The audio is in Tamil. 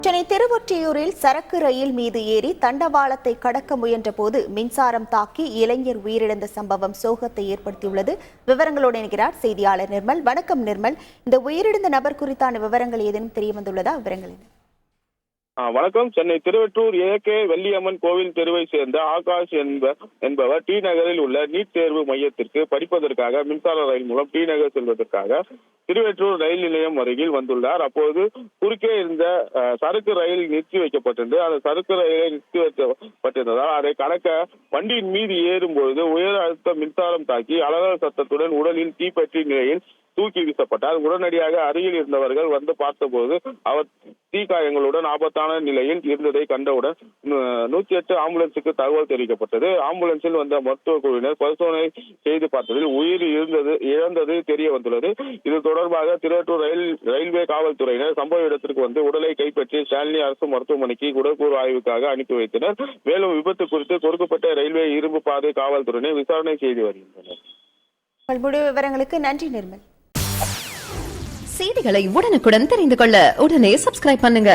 சென்னை திருவொற்றியூரில் சரக்கு ரயில் மீது ஏறி தண்டவாளத்தை கடக்க முயன்ற போது மின்சாரம் தாக்கி இளைஞர் உயிரிழந்த சம்பவம் சோகத்தை ஏற்படுத்தியுள்ளது. விவரங்களோடு இணைகிறார் செய்தியாளர் நிர்மல். வணக்கம் நிர்மல், இந்த உயிரிழந்த நபர் குறித்தான விவரங்கள் ஏதேனும் தெரிய வந்துள்ளதா? விவரங்கள் என்ன? வணக்கம். சென்னை திருவொற்றியூர் ஏகே வெள்ளியம்மன் கோவில் தெருவை சேர்ந்த ஆகாஷ் என்பவர் டி நகரில் உள்ள நீட் தேர்வு மையத்திற்கு படிப்பதற்காக மின்சார ரயில் மூலம் டி நகர் செல்வதற்காக திருவொற்றியூர் ரயில் நிலையம் அருகில் வந்துள்ளார். அப்போது குறுக்கே இருந்த சரக்கு ரயில் நிறுத்தி வைக்கப்பட்டிருந்து அந்த சரக்கு ரயிலை நிறுத்தி வைக்கப்பட்டிருந்ததால் அதை கடக்க வண்டியின் மீது ஏறும் பொழுது உயர் அழுத்த மின்சாரம் தாக்கி அலறல் சத்தத்துடன் உடலில் தீப்பற்றிய நிலையில் தூக்கி வீசப்பட்டார். உடனடியாக அருகில் இருந்தவர்கள் வந்து பார்த்தபோது அவர் தீக்காயங்களுடன் ஆபத்தான நிலையில் இருந்ததை கண்டவுடன் 108 ஆம்புலன்ஸுக்கு தகவல் தெரிவிக்கப்பட்டது. ஆம்புலன்ஸில் வந்த மருத்துவ குழுவினர் பரிசோதனை செய்து பார்த்ததில் உயிர் இழந்தது தெரிய வந்துள்ளது. இது தொடர்பாக திருவொற்றியூர் ரயில்வே காவல்துறையினர் சம்பவ இடத்திற்கு வந்து உடலை கைப்பற்றி ஸ்டான்லி அரசு மருத்துவமனைக்கு உடற்கூறு ஆய்வுக்காக அனுப்பி வைத்தனர். மேலும் விபத்து குறித்து கொடுக்கப்பட்ட ரயில்வே இரும்பு பாதை காவல்துறையினர் விசாரணை செய்து வருகின்றனர். முழு விவரங்களுக்கு நன்றி நிர்மல். செய்திகளை உடனுக்குடன் தெரிந்து கொள்ள உடனே சப்ஸ்கிரைப் பண்ணுங்க.